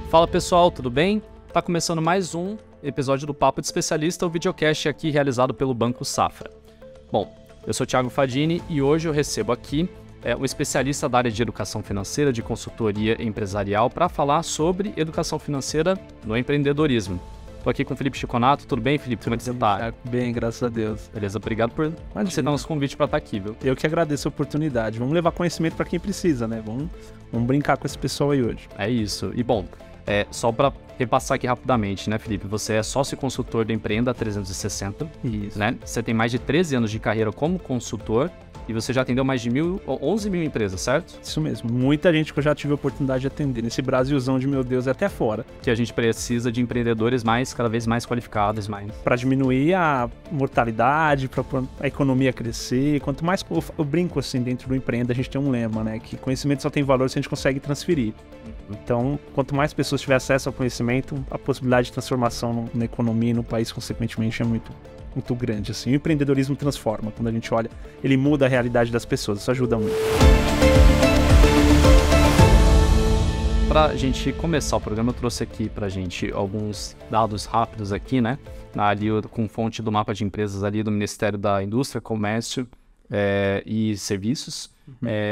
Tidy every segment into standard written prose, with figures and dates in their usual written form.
Fala pessoal, tudo bem? Tá começando mais um episódio do Papo de Especialista, o videocast aqui realizado pelo Banco Safra. Bom, eu sou o Thiago Fadini e hoje eu recebo aqui um especialista da área de educação financeira, de consultoria empresarial, para falar sobre educação financeira no empreendedorismo. Estou aqui com o Felipe Chiconato. Tudo bem, Felipe? Como é que você tá? Bem, graças a Deus. Beleza, obrigado por aceitar nosso convite para estar aqui, viu? Eu que agradeço a oportunidade. Vamos levar conhecimento para quem precisa, né? Vamos brincar com esse pessoal aí hoje. É isso. E bom, só para repassar aqui rapidamente, né, Felipe? Você é sócio e consultor da Empreenda 360. Isso. Né? Você tem mais de 13 anos de carreira como consultor e você já atendeu mais de 11 mil empresas, certo? Isso mesmo. Muita gente que eu já tive a oportunidade de atender. Nesse Brasilzão de meu Deus, é até fora. Que a gente precisa de empreendedores cada vez mais qualificados, para diminuir a mortalidade, para a economia crescer. Quanto mais eu brinco assim dentro do Empreenda, a gente tem um lema, né? Que conhecimento só tem valor se a gente consegue transferir. Então, quanto mais pessoas tiverem acesso ao conhecimento, a possibilidade de transformação na economia e no país, consequentemente, é muito grande. Assim. O empreendedorismo transforma. Quando a gente olha, ele muda a realidade das pessoas. Isso ajuda muito. Para a gente começar o programa, eu trouxe aqui para a gente alguns dados rápidos aqui, né? Ali com fonte do mapa de empresas ali do Ministério da Indústria, Comércio e Serviços,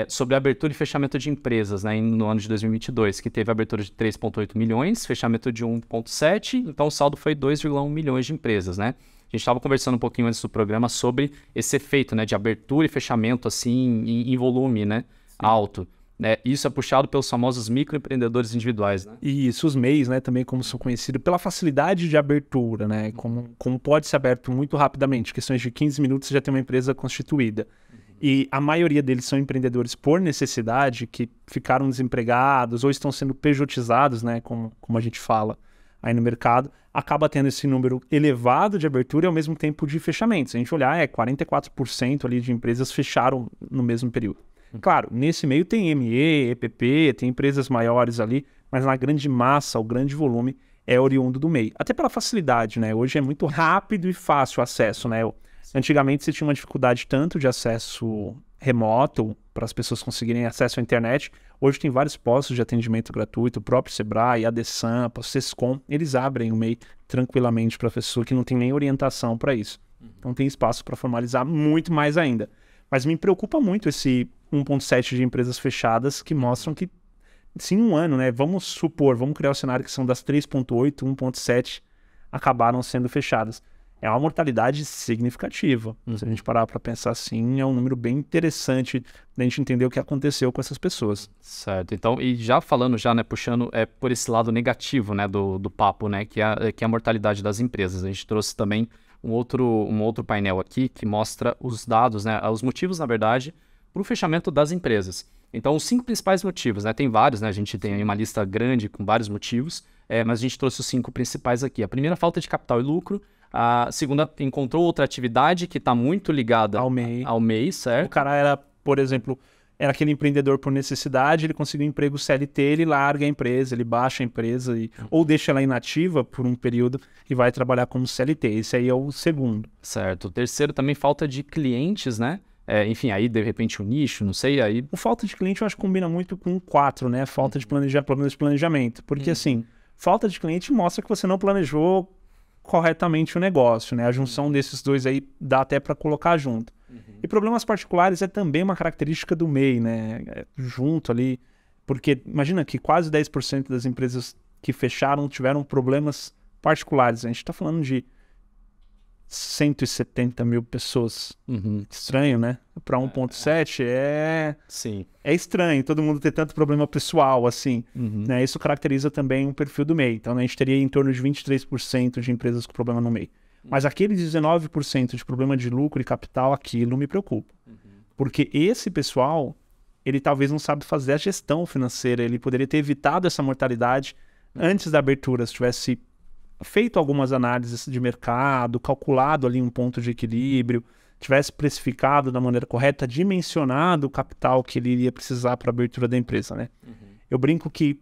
sobre a abertura e fechamento de empresas, né, no ano de 2022, que teve abertura de 3,8 milhões, fechamento de 1,7, então o saldo foi 2,1 milhões de empresas, né? A gente estava conversando um pouquinho antes do programa sobre esse efeito, né, de abertura e fechamento assim, em volume, né, alto. Isso é puxado pelos famosos microempreendedores individuais, né? Isso, os MEIs, né, também como são conhecidos, pela facilidade de abertura, né, como pode ser aberto muito rapidamente, questões de 15 minutos você já tem uma empresa constituída. E a maioria deles são empreendedores por necessidade, que ficaram desempregados ou estão sendo pejotizados, né, como a gente fala aí no mercado, acaba tendo esse número elevado de abertura e ao mesmo tempo de fechamento. Se a gente olhar, 44% ali de empresas fecharam no mesmo período. Claro, nesse meio tem ME, EPP, tem empresas maiores ali, mas na grande massa, o grande volume é oriundo do MEI. Até pela facilidade, né? Hoje é muito rápido e fácil o acesso, né? Antigamente você tinha uma dificuldade tanto de acesso remoto, para as pessoas conseguirem acesso à internet. Hoje tem vários postos de atendimento gratuito, o próprio Sebrae, a Desampa, o Sescom, eles abrem o MEI tranquilamente para a pessoa que não tem nem orientação para isso. Então tem espaço para formalizar muito mais ainda. Mas me preocupa muito esse 1,7 de empresas fechadas que mostram que, se em um ano, né, vamos criar o cenário que são das 3,8, 1,7 acabaram sendo fechadas. É uma mortalidade significativa. Se a gente parar para pensar assim, é um número bem interessante da gente entender o que aconteceu com essas pessoas. Certo. Então, e já falando, né, puxando por esse lado negativo, né, do papo, né, que é a mortalidade das empresas. A gente trouxe também um outro painel aqui que mostra os dados, né, os motivos, na verdade, para o fechamento das empresas. Então, os 5 principais motivos, né, tem vários, né, a gente tem aí uma lista grande com vários motivos, mas a gente trouxe os 5 principais aqui. A primeira, falta de capital e lucro. A segunda, encontrou outra atividade que está muito ligada ao MEI, certo? O cara era, por exemplo, era aquele empreendedor por necessidade, ele conseguiu um emprego CLT, ele larga a empresa, ele baixa a empresa, ou deixa ela inativa por um período e vai trabalhar como CLT. Esse aí é o segundo. Certo. O terceiro também, falta de clientes, né? Enfim, aí de repente um nicho, não sei, aí... O falta de cliente eu acho que combina muito com o 4, né? Falta de problemas de planejamento. Porque assim, falta de cliente mostra que você não planejou corretamente o negócio, né? A junção desses dois aí dá até para colocar junto. E problemas particulares é também uma característica do MEI, né? Junto ali, porque imagina que quase 10% das empresas que fecharam tiveram problemas particulares. A gente está falando de 170 mil pessoas. Estranho, né? Para 1,7 Sim. É estranho todo mundo ter tanto problema pessoal assim. Né? Isso caracteriza também o perfil do MEI. Então, né, a gente teria em torno de 23% de empresas com problema no MEI. Mas aquele 19% de problema de lucro e capital, aquilo me preocupa. Porque esse pessoal, ele talvez não sabe fazer a gestão financeira. Ele poderia ter evitado essa mortalidade antes da abertura, se tivesse feito algumas análises de mercado, calculado ali um ponto de equilíbrio, tivesse precificado da maneira correta, dimensionado o capital que ele iria precisar para a abertura da empresa, né? Eu brinco que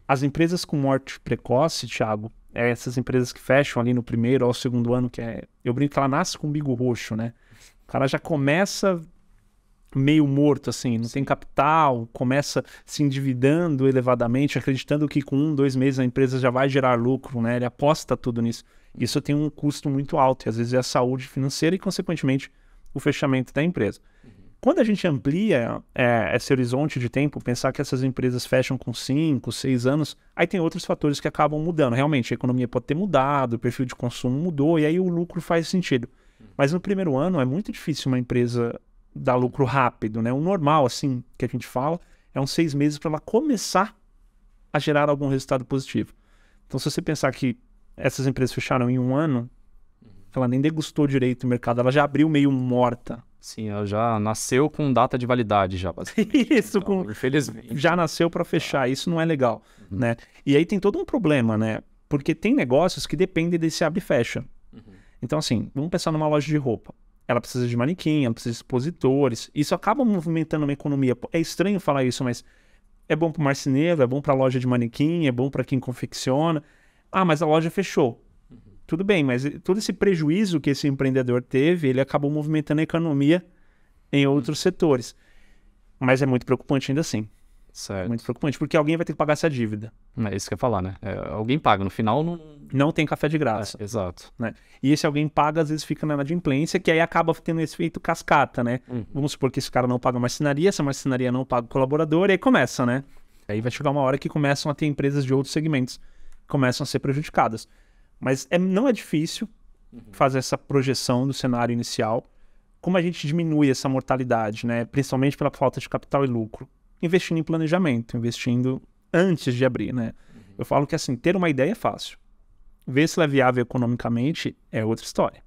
as empresas com morte precoce, Thiago, essas empresas que fecham ali no primeiro ou segundo ano, eu brinco que ela nasce com o umbigo roxo, né? O cara já começa meio morto, assim, não tem capital, começa se endividando elevadamente, acreditando que com 1, 2 meses a empresa já vai gerar lucro, né? Ele aposta tudo nisso. Isso tem um custo muito alto, e às vezes é a saúde financeira e, consequentemente, o fechamento da empresa. Quando a gente amplia esse horizonte de tempo, pensar que essas empresas fecham com 5, 6 anos, aí tem outros fatores que acabam mudando. Realmente, a economia pode ter mudado, o perfil de consumo mudou, e aí o lucro faz sentido. Mas no primeiro ano é muito difícil uma empresa dar lucro rápido, né? O normal, assim, que a gente fala, é uns 6 meses para ela começar a gerar algum resultado positivo. Então, se você pensar que essas empresas fecharam em 1 ano, ela nem degustou direito o mercado, ela já abriu meio morta. Sim, ela já nasceu com data de validade já, basicamente. Isso, Então, infelizmente. já nasceu para fechar, isso não é legal, né? E aí tem todo um problema, né? Porque tem negócios que dependem desse abre e fecha. Então, assim, vamos pensar numa loja de roupa. Ela precisa de manequim, ela precisa de expositores. Isso acaba movimentando uma economia. É estranho falar isso, mas é bom para o marceneiro, é bom para a loja de manequim, é bom para quem confecciona. Ah, mas a loja fechou. Tudo bem, mas todo esse prejuízo que esse empreendedor teve, ele acabou movimentando a economia em outros setores. Mas é muito preocupante ainda assim. Certo. Muito preocupante, porque alguém vai ter que pagar essa dívida. É isso que eu ia falar, né? Alguém paga, no final não... Não tem café de graça. Exato. Né? E esse alguém paga, às vezes fica na inadimplência, que aí acaba tendo esse efeito cascata, né? Vamos supor que esse cara não paga a marcenaria, essa marcenaria não paga o colaborador, e aí começa, né? Aí vai chegar uma hora que começam a ter empresas de outros segmentos que começam a ser prejudicadas. Mas não é difícil fazer essa projeção do cenário inicial. Como a gente diminui essa mortalidade, né? Principalmente pela falta de capital e lucro? Investindo em planejamento, investindo antes de abrir, né? Eu falo que, assim, ter uma ideia é fácil. Ver se ela é viável economicamente é outra história.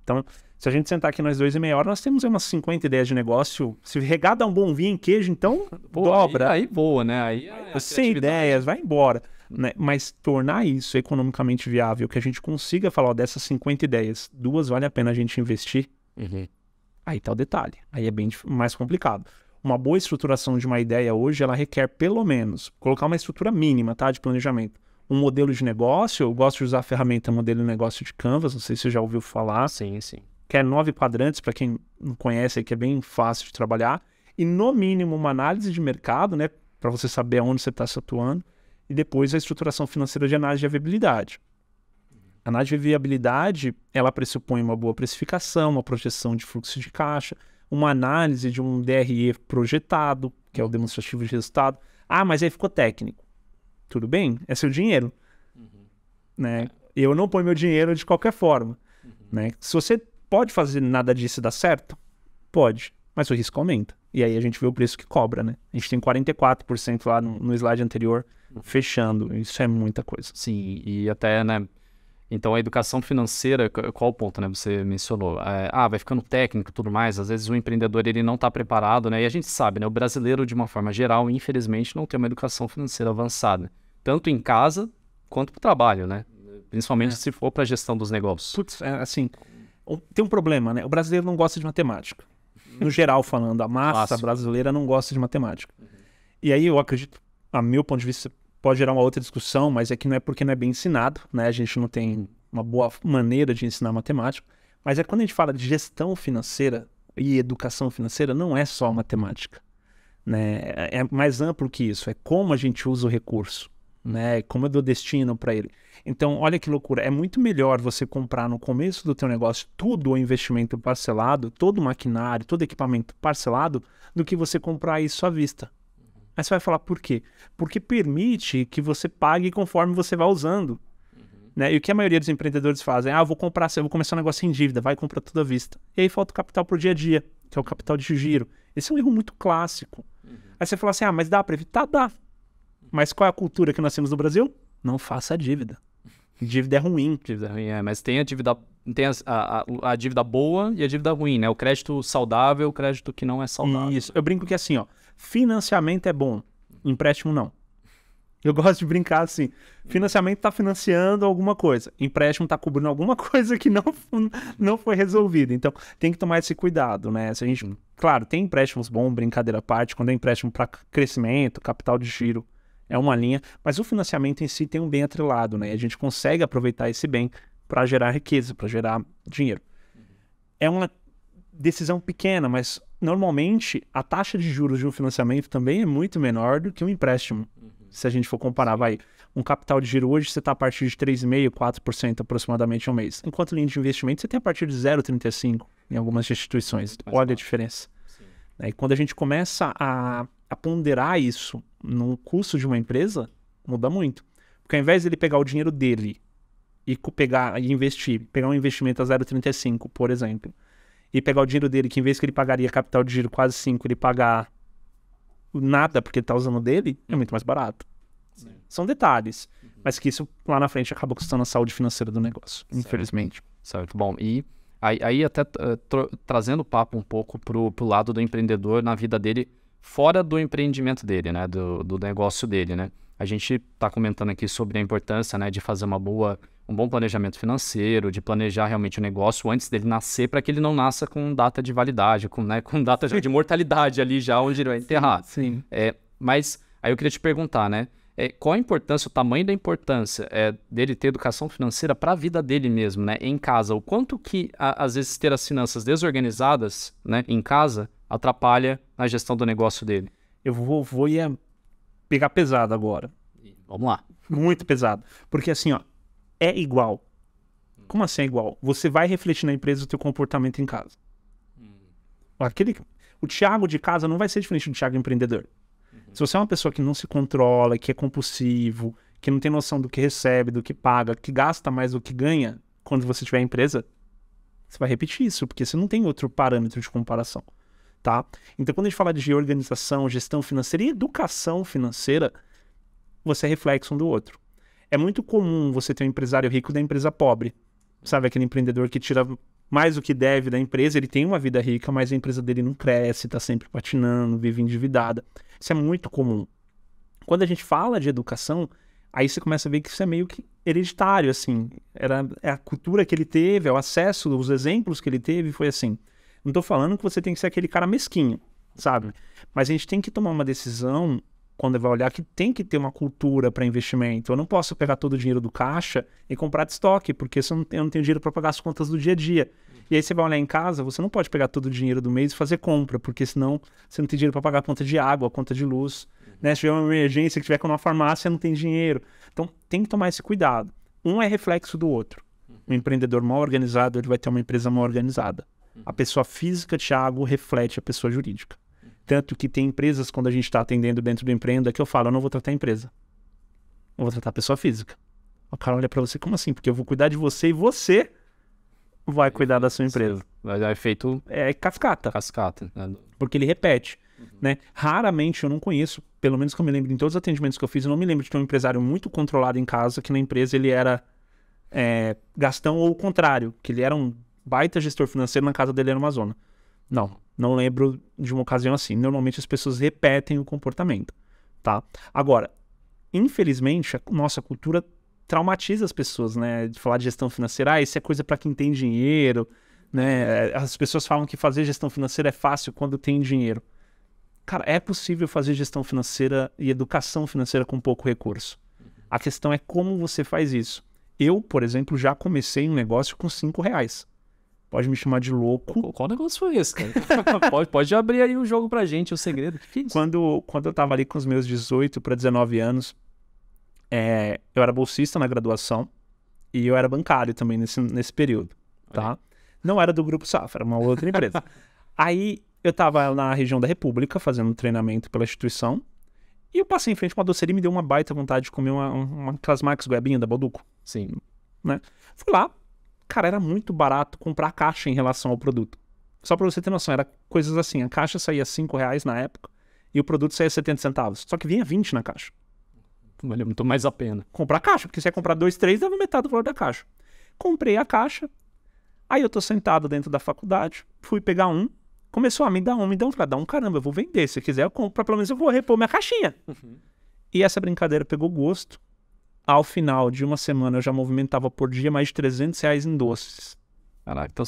Então, se a gente sentar aqui nós 2,5 horas, nós temos umas 50 ideias de negócio. Se regado a um bom vinho e queijo, então dobra. Aí boa, né? Aí sem ideias, vai embora. Né? Mas tornar isso economicamente viável, que a gente consiga falar, ó, dessas 50 ideias, 2 vale a pena a gente investir, aí tá o detalhe. Aí é bem mais complicado. Uma boa estruturação de uma ideia hoje, ela requer pelo menos, colocar uma estrutura mínima, tá, de planejamento. Um modelo de negócio, eu gosto de usar a ferramenta modelo de negócio de Canvas, não sei se você já ouviu falar. Sim, sim. Que é 9 quadrantes, para quem não conhece, que é bem fácil de trabalhar. E no mínimo uma análise de mercado, né, para você saber aonde você está se atuando. E depois a estruturação financeira de análise de viabilidade. A análise de viabilidade, ela pressupõe uma boa precificação, uma projeção de fluxo de caixa, uma análise de um DRE projetado, que é o demonstrativo de resultado. Ah, mas aí ficou técnico. Tudo bem, é seu dinheiro. Né? Eu não ponho meu dinheiro de qualquer forma. Né? Se você pode fazer nada disso dar certo, pode, mas o risco aumenta. E aí a gente vê o preço que cobra, né? A gente tem 44% lá no slide anterior, fechando. Isso é muita coisa. Sim, e até, né? Então a educação financeira, qual o ponto, né? Você mencionou. Vai ficando técnico e tudo mais. Às vezes o empreendedor ele não está preparado, né? E a gente sabe, né? O brasileiro, de uma forma geral, infelizmente, não tem uma educação financeira avançada. Tanto em casa quanto para o trabalho, né? Principalmente se for para a gestão dos negócios. Putz, assim, tem um problema, né? O brasileiro não gosta de matemática. No geral falando, a massa brasileira não gosta de matemática. E aí eu acredito, a meu ponto de vista, pode gerar uma outra discussão, mas é que não é porque não é bem ensinado, né? A gente não tem uma boa maneira de ensinar matemática. Mas é quando a gente fala de gestão financeira e educação financeira, não é só matemática. Né? É mais amplo que isso, é como a gente usa o recurso. Né? Como eu dou destino para ele. Então, olha que loucura, é muito melhor você comprar no começo do teu negócio tudo o investimento parcelado, todo o maquinário, todo o equipamento parcelado, do que você comprar isso à vista. Aí você vai falar por quê? Porque permite que você pague conforme você vai usando. Né? E o que a maioria dos empreendedores fazem? Eu vou começar um negócio em dívida, vai comprar tudo à vista. E aí falta o capital pro dia a dia, que é o capital de giro. Esse é um erro muito clássico. Aí você fala assim, mas dá para evitar? Dá. Mas qual é a cultura que nós temos no Brasil? Não faça dívida. Dívida é ruim. Dívida é ruim, mas tem a dívida, tem a dívida boa e a dívida ruim, né? O crédito saudável, o crédito que não é saudável. Isso. Eu brinco que assim, financiamento é bom, empréstimo não. Eu gosto de brincar assim, financiamento está financiando alguma coisa, empréstimo está cobrindo alguma coisa que não foi resolvida. Então, tem que tomar esse cuidado, né? Se a gente, claro, tem empréstimos bons, brincadeira à parte, quando é empréstimo para crescimento, capital de giro, é uma linha, mas o financiamento em si tem um bem atrelado, né? E a gente consegue aproveitar esse bem para gerar riqueza, para gerar dinheiro. É uma decisão pequena, mas normalmente, a taxa de juros de um financiamento também é muito menor do que um empréstimo. Se a gente for comparar, um capital de giro hoje você está a partir de 3,5%, 4% aproximadamente ao mês. Enquanto linha de investimento você tem a partir de 0,35% em algumas instituições. Olha a diferença. E quando a gente começa a ponderar isso no custo de uma empresa, muda muito. Porque ao invés de ele pegar o dinheiro dele e investir, pegar um investimento a 0,35%, por exemplo, e pegar o dinheiro dele, que em vez que ele pagaria capital de giro quase 5, ele pagar nada porque ele está usando dele, é muito mais barato. Sim. São detalhes, mas que isso lá na frente acaba custando a saúde financeira do negócio, infelizmente. Certo, bom, e aí até trazendo o papo um pouco pro lado do empreendedor na vida dele, fora do empreendimento dele, né, do negócio dele, né? A gente está comentando aqui sobre a importância, né, de fazer um bom planejamento financeiro, de planejar realmente o negócio antes dele nascer, para que ele não nasça com data de validade, com data de mortalidade ali já onde ele vai enterrar. Sim. Mas aí eu queria te perguntar, né, qual a importância, o tamanho da importância dele ter educação financeira para a vida dele mesmo, né, em casa? O quanto que, às vezes, ter as finanças desorganizadas, né, em casa atrapalha na gestão do negócio dele? Eu vou pegar pesado agora. Vamos lá. Muito pesado. Porque assim, ó, é igual. Como assim é igual? Você vai refletir na empresa o teu comportamento em casa. O Thiago de casa não vai ser diferente do Thiago empreendedor. Se você é uma pessoa que não se controla, que é compulsivo, que não tem noção do que recebe, do que paga, que gasta mais do que ganha, quando você tiver empresa, você vai repetir isso, porque você não tem outro parâmetro de comparação. Tá? Então, quando a gente fala de organização, gestão financeira e educação financeira, você é reflexo um do outro. É muito comum você ter um empresário rico da empresa pobre. Sabe, aquele empreendedor que tira mais do que deve da empresa, ele tem uma vida rica, mas a empresa dele não cresce, está sempre patinando, vive endividada. Isso é muito comum. Quando a gente fala de educação, aí você começa a ver que isso é meio que hereditário, assim. É a cultura que ele teve, é o acesso, os exemplos que ele teve, foi assim. Não tô falando que você tem que ser aquele cara mesquinho, sabe? Mas a gente tem que tomar uma decisão, quando vai olhar, que tem que ter uma cultura para investimento. Eu não posso pegar todo o dinheiro do caixa e comprar de estoque, porque eu não tenho dinheiro para pagar as contas do dia a dia. E aí você vai olhar em casa, você não pode pegar todo o dinheiro do mês e fazer compra, porque senão você não tem dinheiro para pagar a conta de água, a conta de luz. Né? Se tiver uma emergência, que tiver com uma farmácia, não tem dinheiro. Então tem que tomar esse cuidado. Um é reflexo do outro. Um empreendedor mal organizado, ele vai ter uma empresa mal organizada. A pessoa física, Thiago, reflete a pessoa jurídica. Tanto que tem empresas, quando a gente está atendendo dentro do Empreenda, que eu falo, eu não vou tratar a empresa. Eu vou tratar a pessoa física. O cara olha para você, como assim? Porque eu vou cuidar de você e você vai cuidar da sua empresa. É feito... É cascata. Cascata. Porque ele repete. Né? Raramente eu não conheço, pelo menos que eu me lembro, em todos os atendimentos que eu fiz, eu não me lembro de ter um empresário muito controlado em casa, que na empresa ele era gastão ou o contrário, que ele era um baita gestor financeiro, na casa dele era uma zona. Não lembro de uma ocasião assim. Normalmente as pessoas repetem o comportamento, tá? Agora, infelizmente, a nossa cultura traumatiza as pessoas, né? De falar de gestão financeira, isso é coisa para quem tem dinheiro, né? As pessoas falam que fazer gestão financeira é fácil quando tem dinheiro. Cara, é possível fazer gestão financeira e educação financeira com pouco recurso. A questão é como você faz isso. Eu, por exemplo, já comecei um negócio com R$5. Pode me chamar de louco. Qual negócio foi esse, cara? pode abrir aí o jogo pra gente, o segredo. Que é isso? Quando eu tava ali com os meus 18 para 19 anos, eu era bolsista na graduação e eu era bancário também nesse período, tá? Não era do Grupo Safra, era uma outra empresa. Aí eu tava na região da República fazendo treinamento pela instituição e eu passei em frente a uma doceria e me deu uma baita vontade de comer aquelas Max Goiabinha da Balduco. Sim. Né? Fui lá. Cara, era muito barato comprar a caixa em relação ao produto. Só pra você ter noção, era coisas assim, a caixa saía R$5 na época e o produto saía 70 centavos. Só que vinha 20 na caixa. Valeu muito mais a pena. Comprar a caixa, porque se ia comprar 2, 3, dava metade do valor da caixa. Comprei a caixa, aí eu tô sentado dentro da faculdade, fui pegar um, começou a me dar um, falei, dá um caramba, eu vou vender, se quiser eu compro, pelo menos eu vou repor minha caixinha. E essa brincadeira pegou gosto. Ao final de uma semana, eu já movimentava por dia mais de R$300 em doces. Caraca, então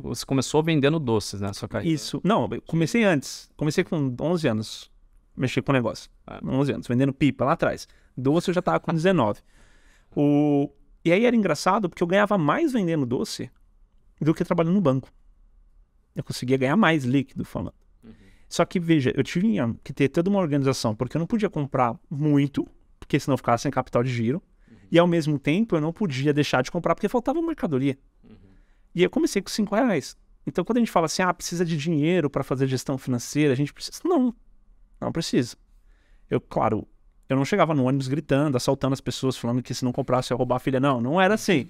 você começou vendendo doces, né? Sua carreira. Isso. Não, eu comecei antes. Comecei com 11 anos. Mexi com o negócio. 11 anos, vendendo pipa lá atrás. Doce eu já tava com 19. E aí era engraçado porque eu ganhava mais vendendo doce do que trabalhando no banco. Eu conseguia ganhar mais líquido, falando. Só que, veja, eu tinha que ter toda uma organização, porque eu não podia comprar muito, porque senão eu ficava sem capital de giro. E, ao mesmo tempo, eu não podia deixar de comprar, porque faltava mercadoria. E eu comecei com R$5. Então, quando a gente fala assim, precisa de dinheiro para fazer gestão financeira, a gente precisa... Não precisa. Claro, eu não chegava no ônibus gritando, assaltando as pessoas, falando que se não comprasse eu ia roubar a filha. Não era assim.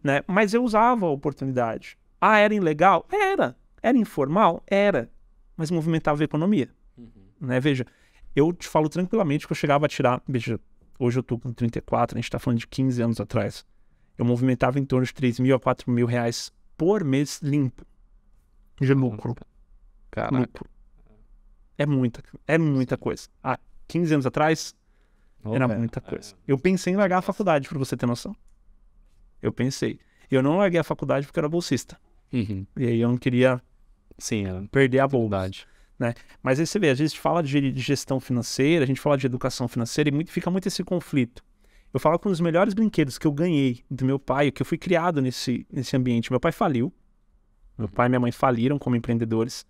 Né? Mas eu usava a oportunidade. Era ilegal? Era informal? Era. Mas movimentava a economia. Né? Veja, eu te falo tranquilamente que eu chegava a tirar... Veja, hoje eu tô com 34, a gente tá falando de 15 anos atrás. Eu movimentava em torno de 3.000 a 4.000 reais por mês limpo. De lucro. Caraca. Lucro. É muita coisa. 15 anos atrás, era muita coisa. Eu pensei em largar a faculdade, pra você ter noção. Eu pensei. Eu não larguei a faculdade porque eu era bolsista. E aí eu não queria perder a bolsa. Né? Mas aí você vê, a gente fala de gestão financeira, a gente fala de educação financeira e fica muito esse conflito. Eu falo com os melhores brinquedos que eu ganhei do meu pai, que eu fui criado nesse ambiente. Meu pai faliu. Meu pai e minha mãe faliram como empreendedores.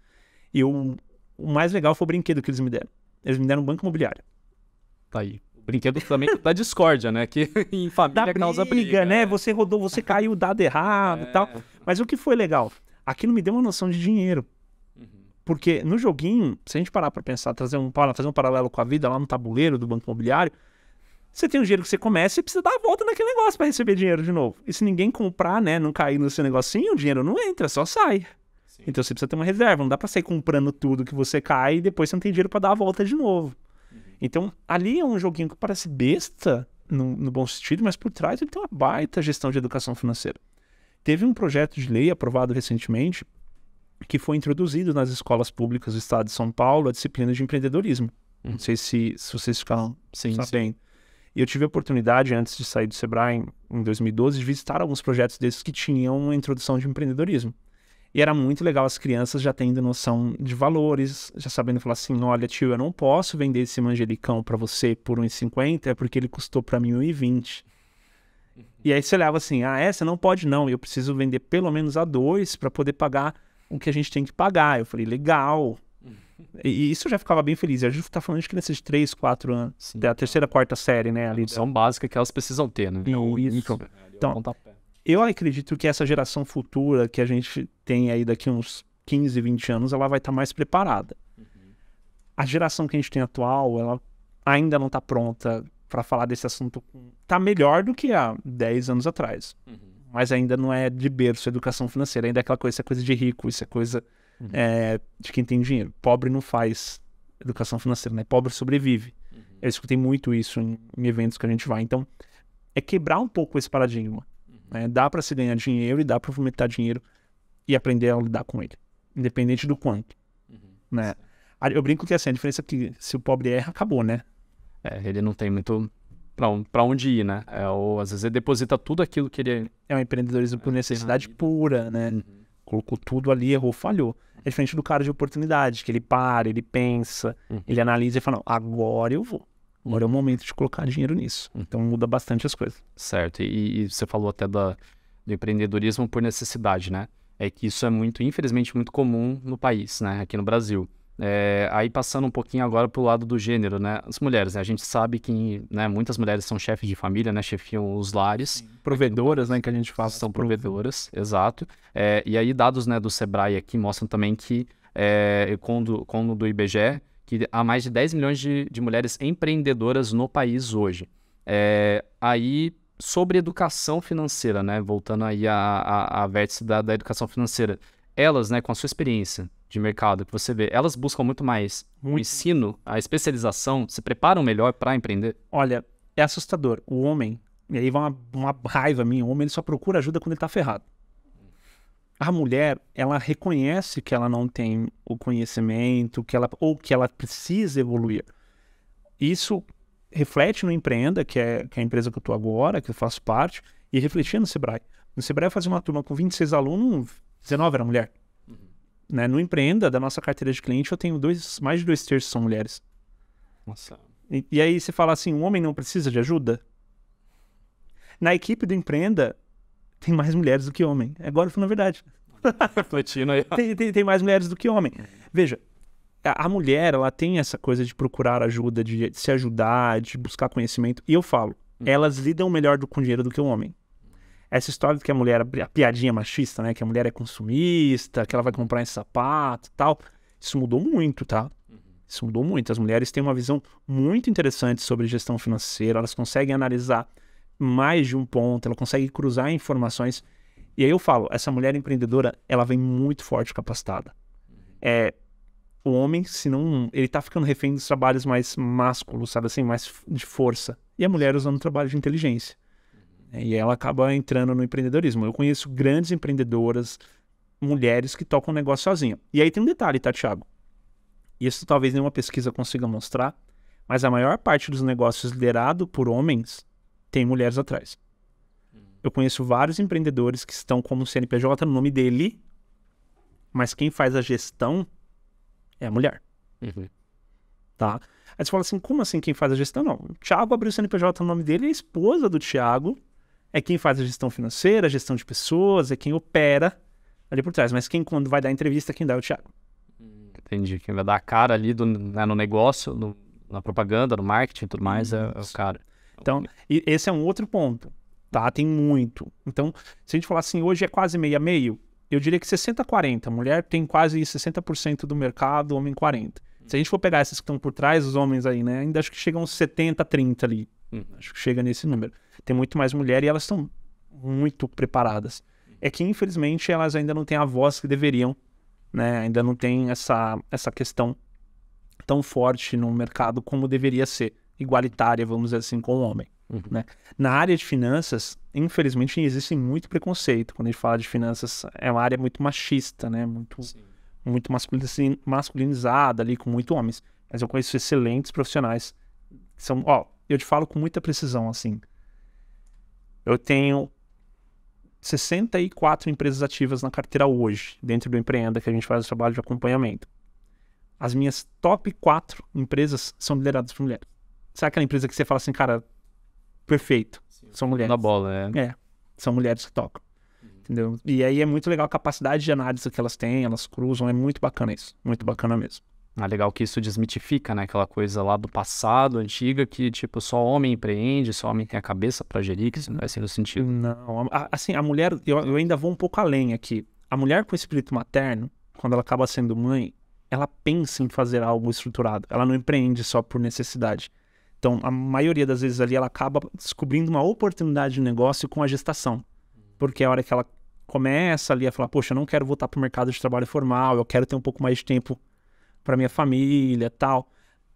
E o mais legal foi o brinquedo que eles me deram. Eles me deram um banco imobiliário. Tá aí. O brinquedo também da discórdia, né? Que em família causa briga, né? Você rodou, você caiu o dado errado e tal. Mas o que foi legal? Aquilo me deu uma noção de dinheiro. Porque no joguinho, se a gente parar pra pensar, fazer um paralelo com a vida lá no tabuleiro do banco imobiliário, você tem um dinheiro que você começa e precisa dar a volta naquele negócio para receber dinheiro de novo. E se ninguém comprar, né, não cair no seu negocinho, o dinheiro não entra, só sai. Sim. Então você precisa ter uma reserva, não dá para sair comprando tudo que você cai e depois você não tem dinheiro para dar a volta de novo. Então ali é um joguinho que parece besta, no bom sentido, mas por trás ele tem uma baita gestão de educação financeira. Teve um projeto de lei aprovado recentemente que foi introduzido nas escolas públicas do estado de São Paulo a disciplina de empreendedorismo. Não sei se vocês ficaram sabendo. E eu tive a oportunidade, antes de sair do Sebrae, em 2012, de visitar alguns projetos desses que tinham uma introdução de empreendedorismo. E era muito legal as crianças já tendo noção de valores, já sabendo falar assim, olha tio, eu não posso vender esse manjericão para você por R$1,50, é porque ele custou para mim R$1,20. E aí você olhava assim, você não pode não, eu preciso vender pelo menos a R$2 para poder pagar o que a gente tem que pagar. Eu falei, legal. E isso eu já ficava bem feliz. A gente tá falando de crianças de 3, 4 anos. Sim, da terceira, quarta série, né? Ali. São básicas que elas precisam ter, né? Isso. Então, eu acredito que essa geração futura que a gente tem aí daqui uns 15, 20 anos, ela vai estar mais preparada. A geração que a gente tem atual, ela ainda não tá pronta para falar desse assunto. Tá melhor do que há 10 anos atrás. Mas ainda não é de berço a educação financeira. Ainda é aquela coisa, isso é coisa de rico, isso é coisa de quem tem dinheiro. Pobre não faz educação financeira, né? Pobre sobrevive. Eu escutei muito isso em eventos que a gente vai. Então, é quebrar um pouco esse paradigma. Né? Dá para se ganhar dinheiro e dá para movimentar dinheiro e aprender a lidar com ele. Independente do quanto. Né? Eu brinco que assim, a diferença é que se o pobre erra, acabou, né? Ele não tem muito pra onde ir, né? Ou às vezes ele deposita tudo aquilo que ele... É um empreendedorismo por necessidade pura, né? Colocou tudo ali, errou, falhou. É diferente do cara de oportunidade, que ele para, ele pensa, ele analisa e fala, não, agora eu vou. Agora é o momento de colocar dinheiro nisso. Então muda bastante as coisas. Certo. E você falou até do empreendedorismo por necessidade, né? É que isso é muito, infelizmente, muito comum no país, né? Aqui no Brasil. Aí passando um pouquinho agora pro lado do gênero, né? As mulheres, né? A gente sabe que, né, muitas mulheres são chefes de família, né? Chefiam os lares. Sim. Provedoras, né? Que a gente fala. São provedoras, exato. E aí dados, né, do Sebrae aqui mostram também que, com o do IBGE, que há mais de 10 milhões de mulheres empreendedoras no país hoje. Aí, sobre educação financeira, né? Voltando aí a vértice da educação financeira. Elas, né, com a sua experiência de mercado que você vê, elas buscam muito mais o ensino, a especialização, se preparam melhor para empreender? Olha, é assustador. O homem, e aí vai uma raiva minha, o homem ele só procura ajuda quando ele tá ferrado. A mulher, ela reconhece que ela não tem o conhecimento, ou que ela precisa evoluir. Isso reflete no Empreenda, que é a empresa que eu tô agora, que eu faço parte, e refletia no Sebrae. No Sebrae eu fazia uma turma com 26 alunos, 19 era mulher. Né? No Empreenda, da nossa carteira de cliente, eu tenho mais de 2/3 são mulheres. Nossa. E aí você fala assim, o homem não precisa de ajuda? Na equipe do Empreenda, tem mais mulheres do que homem. Agora eu falo a verdade. Refletindo aí. Tem mais mulheres do que homem. Veja, a mulher, ela tem essa coisa de procurar ajuda, de se ajudar, de buscar conhecimento. E eu falo, elas lidam melhor com dinheiro do que o homem. Essa história de que a mulher, a piadinha machista, né? Que a mulher é consumista, que ela vai comprar esse sapato e tal. Isso mudou muito, tá? Isso mudou muito. As mulheres têm uma visão muito interessante sobre gestão financeira. Elas conseguem analisar mais de um ponto. Ela consegue cruzar informações. E aí eu falo, essa mulher empreendedora, ela vem muito forte capacitada. O homem, se não... Ele tá ficando refém dos trabalhos mais másculos, sabe assim? Mais de força. E a mulher usando o trabalho de inteligência. E ela acaba entrando no empreendedorismo. Eu conheço grandes empreendedoras, mulheres que tocam o negócio sozinha. E aí tem um detalhe, tá, Thiago? Isso talvez nenhuma pesquisa consiga mostrar, mas a maior parte dos negócios liderados por homens tem mulheres atrás. Eu conheço vários empreendedores que estão como CNPJ no nome dele, mas quem faz a gestão é a mulher. Tá? Aí você fala assim, como assim quem faz a gestão? Não, o Thiago abriu o CNPJ no nome dele e a esposa do Thiago é quem faz a gestão financeira, a gestão de pessoas, é quem opera ali por trás. Mas quem, quando vai dar entrevista, quem dá é o Thiago. Entendi. Quem vai dar a cara ali né, no negócio, na propaganda, no marketing e tudo mais, é o cara. Então, e esse é um outro ponto, tá? Tem muito. Então, se a gente falar assim, hoje é quase meio a meio, eu diria que 60-40. Mulher tem quase 60% do mercado, homem 40%. Se a gente for pegar esses que estão por trás, os homens aí, né? Ainda acho que chegam uns 70-30 ali. Acho que chega nesse número. Tem muito mais mulher e elas estão muito preparadas. É que, infelizmente, elas ainda não têm a voz que deveriam, né? Ainda não tem essa questão tão forte no mercado como deveria ser. Igualitária, vamos dizer assim, com o homem. Né? Na área de finanças, infelizmente, existe muito preconceito. Quando a gente fala de finanças, é uma área muito machista, né? Muito masculinizada ali, com muito homens. Mas eu conheço excelentes profissionais. São, eu te falo com muita precisão, assim. Eu tenho 64 empresas ativas na carteira hoje, dentro do Empreenda, que a gente faz o trabalho de acompanhamento. As minhas top 4 empresas são lideradas por mulheres. Sabe aquela empresa que você fala assim, cara, perfeito, são mulheres. Na bola, são mulheres que tocam. Entendeu? E aí é muito legal a capacidade de análise que elas têm, elas cruzam, é muito bacana isso, muito bacana mesmo. Legal que isso desmitifica, né? Aquela coisa lá do passado, antiga, que tipo, só homem empreende, só homem tem a cabeça pra gerir, que isso não vai ser no sentido. Não, assim, a mulher, eu ainda vou um pouco além aqui. A mulher com espírito materno, quando ela acaba sendo mãe, ela pensa em fazer algo estruturado, ela não empreende só por necessidade. Então, a maioria das vezes ali, ela acaba descobrindo uma oportunidade de negócio com a gestação. Porque é a hora que ela começa ali a falar, poxa, eu não quero voltar para o mercado de trabalho formal, eu quero ter um pouco mais de tempo para minha família e tal.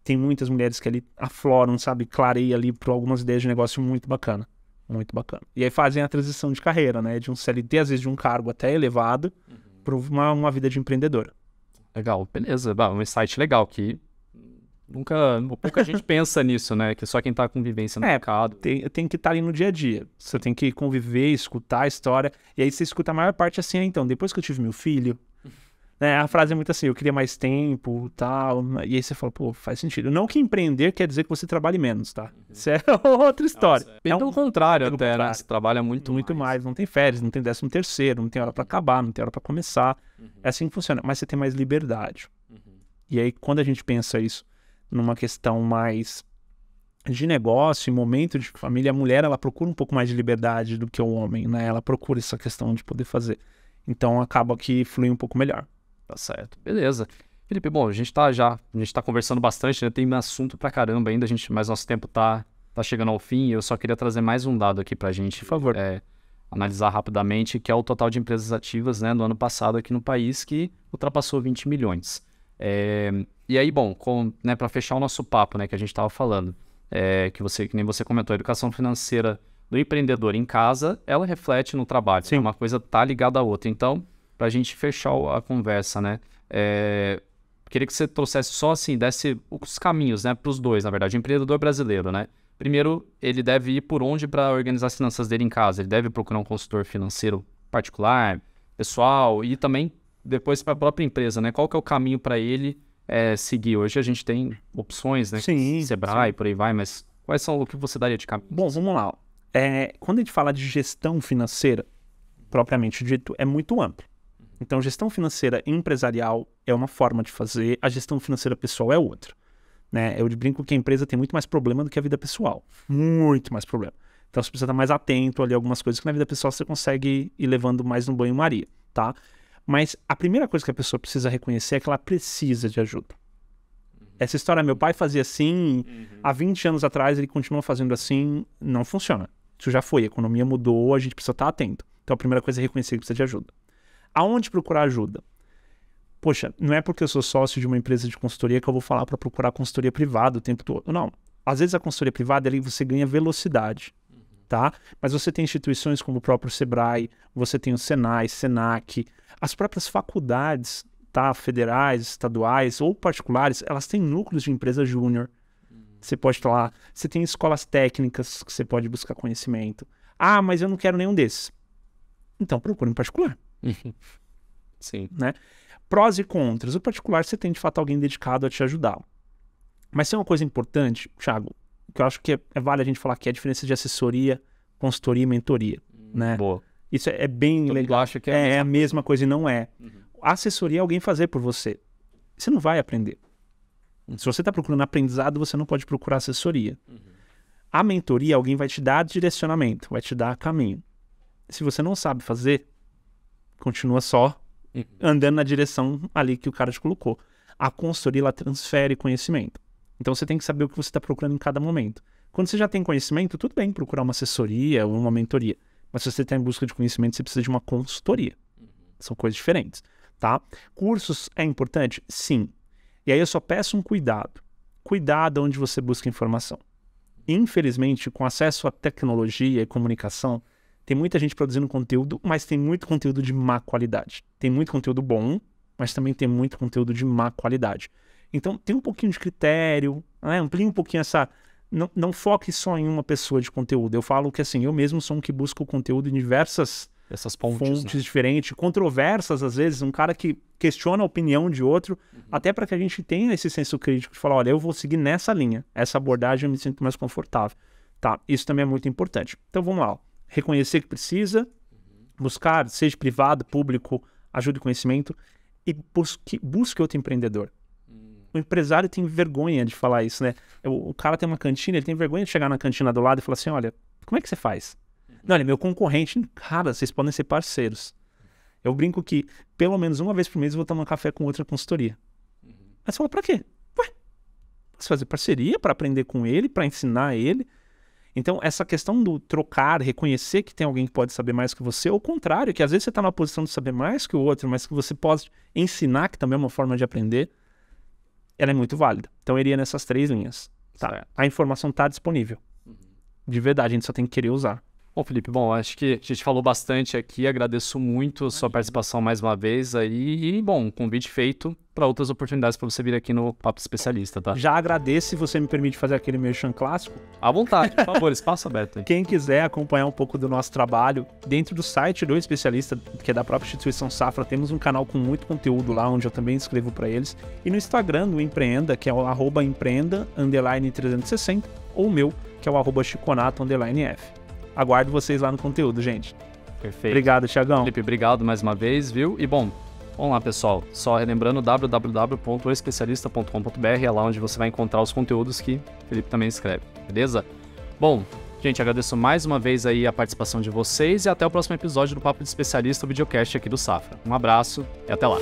Tem muitas mulheres que ali afloram, sabe, clareia ali para algumas ideias de negócio muito bacana. Muito bacana. E aí fazem a transição de carreira, né? De um CLT, às vezes de um cargo até elevado, para uma vida de empreendedora. Legal, beleza. Um insight legal que pouca gente pensa nisso, né? Que só quem tá com vivência no mercado. Tem que estar ali no dia a dia. Você tem que conviver, escutar a história. E aí você escuta a maior parte assim, então, depois que eu tive meu filho, né? A frase é muito assim, eu queria mais tempo, tal. E aí você fala, pô, faz sentido. Não que empreender quer dizer que você trabalhe menos, tá? Isso é outra história. Pelo contrário até, né? Você trabalha muito mais. Não tem férias, não tem 13º, não tem hora pra acabar, não tem hora pra começar. É assim que funciona. Mas você tem mais liberdade. E aí, quando a gente pensa isso numa questão mais de negócio, em momento de família, a mulher, ela procura um pouco mais de liberdade do que o homem, né? Ela procura essa questão de poder fazer. Então, acaba que flui um pouco melhor. Tá certo. Beleza. Felipe, bom, a gente tá conversando bastante, né? Tem assunto pra caramba ainda, mas nosso tempo tá chegando ao fim. Eu só queria trazer mais um dado aqui pra gente. Por favor. Analisar rapidamente, que é o total de empresas ativas, né, no ano passado aqui no país, que ultrapassou 20 milhões. E aí, bom, né, para fechar o nosso papo, né, que a gente estava falando, que nem você comentou, a educação financeira do empreendedor em casa, ela reflete no trabalho. Sim. Uma coisa tá ligada à outra. Então, para a gente fechar a conversa, né, queria que você trouxesse só assim, desse os caminhos, né, para os dois, na verdade, o empreendedor brasileiro, né. Primeiro, ele deve ir por onde para organizar as finanças dele em casa? Ele deve procurar um consultor financeiro particular, pessoal, e também depois para a própria empresa, né? Qual que é o caminho para ele seguir? Hoje a gente tem opções, né? Sim, Sebrae, por aí vai, mas quais são o que você daria de caminho? Bom, vamos lá. Quando a gente fala de gestão financeira, propriamente dito, é muito amplo. Então, gestão financeira empresarial é uma forma de fazer, a gestão financeira pessoal é outra. Né? Eu brinco que a empresa tem muito mais problema do que a vida pessoal. Muito mais problema. Então, você precisa estar mais atento ali a algumas coisas que na vida pessoal você consegue ir levando mais no banho-maria, tá? Mas a primeira coisa que a pessoa precisa reconhecer é que ela precisa de ajuda. Essa história, meu pai fazia assim, há 20 anos atrás ele continua fazendo assim, não funciona. Isso já foi, a economia mudou, a gente precisa estar atento. Então, a primeira coisa é reconhecer que precisa de ajuda. Aonde procurar ajuda? Poxa, não é porque eu sou sócio de uma empresa de consultoria que eu vou falar para procurar consultoria privada o tempo todo. Não. Às vezes a consultoria privada, ali você ganha velocidade, tá? Mas você tem instituições como o próprio Sebrae, você tem o Senai, Senac, as próprias faculdades, tá? Federais, estaduais ou particulares, elas têm núcleos de empresa júnior. Você pode estar lá. Você tem escolas técnicas que você pode buscar conhecimento. Ah, mas eu não quero nenhum desses. Então procure em particular. Sim. Né? Prós e contras. O particular, você tem de fato alguém dedicado a te ajudar. Mas tem uma coisa importante, Thiago, que eu acho que vale a gente falar, que é a diferença de assessoria, consultoria e mentoria. Né? Boa. Isso é bem Todo legal. mundo acha que é a mesma coisa e não é. A assessoria é alguém fazer por você. Você não vai aprender. Se você está procurando aprendizado, você não pode procurar assessoria. A mentoria, alguém vai te dar direcionamento, vai te dar caminho. Se você não sabe fazer, continua só andando na direção ali que o cara te colocou. A consultoria, ela transfere conhecimento. Então você tem que saber o que você está procurando em cada momento. Quando você já tem conhecimento, tudo bem procurar uma assessoria ou uma mentoria. Mas se você está em busca de conhecimento, você precisa de uma consultoria. São coisas diferentes, tá? Cursos é importante? Sim. E aí eu só peço um cuidado. Cuidado onde você busca informação. Infelizmente, com acesso à tecnologia e comunicação, tem muita gente produzindo conteúdo, mas tem muito conteúdo de má qualidade. Tem muito conteúdo bom, mas também tem muito conteúdo de má qualidade. Então, tem um pouquinho de critério, né? Amplie um pouquinho essa... Não foque só em uma pessoa de conteúdo. Eu falo que, assim, eu mesmo sou um que busca o conteúdo em diversas essas fontes né? diferentes, controversas, às vezes, um cara que questiona a opinião de outro, até para que a gente tenha esse senso crítico de falar, olha, eu vou seguir nessa linha, essa abordagem eu me sinto mais confortável. Tá, isso também é muito importante. Então, vamos lá. Reconhecer que precisa, buscar, seja privado, público, ajuda e conhecimento, e busque outro empreendedor. O empresário tem vergonha de falar isso, né? O cara tem uma cantina, ele tem vergonha de chegar na cantina do lado e falar assim, olha, como é que você faz? Não, ele é meu concorrente. Cara, vocês podem ser parceiros. Eu brinco que, pelo menos uma vez por mês, eu vou tomar um café com outra consultoria. Mas você fala, pra quê? Ué, posso fazer parceria para aprender com ele, para ensinar ele. Então, essa questão do trocar, reconhecer que tem alguém que pode saber mais que você, ou o contrário, que às vezes você está na posição de saber mais que o outro, mas que você pode ensinar, que também é uma forma de aprender, ela é muito válida. Então, eu iria nessas 3 linhas. Tá? A informação está disponível. De verdade, a gente só tem que querer usar. Bom, Felipe, acho que a gente falou bastante aqui, agradeço muito a sua participação mais uma vez aí e, bom, convite feito para outras oportunidades para você vir aqui no Papo Especialista, tá? Já agradeço, se você me permite fazer aquele merchan clássico. À vontade, por favor, espaço aberto aí. Quem quiser acompanhar um pouco do nosso trabalho, dentro do site do Especialista, que é da própria instituição Safra, temos um canal com muito conteúdo lá, onde eu também escrevo para eles, e no Instagram do Empreenda, que é o @empreenda_360, ou o meu, que é o @chiconato_f. Aguardo vocês lá no conteúdo, gente. Perfeito. Obrigado, Thiagão. Felipe, obrigado mais uma vez, viu? E bom, vamos lá, pessoal. Só relembrando, www.oespecialista.com.br é lá onde você vai encontrar os conteúdos que o Felipe também escreve, beleza? Bom, gente, agradeço mais uma vez aí a participação de vocês e até o próximo episódio do Papo de Especialista, o videocast aqui do Safra. Um abraço e até lá.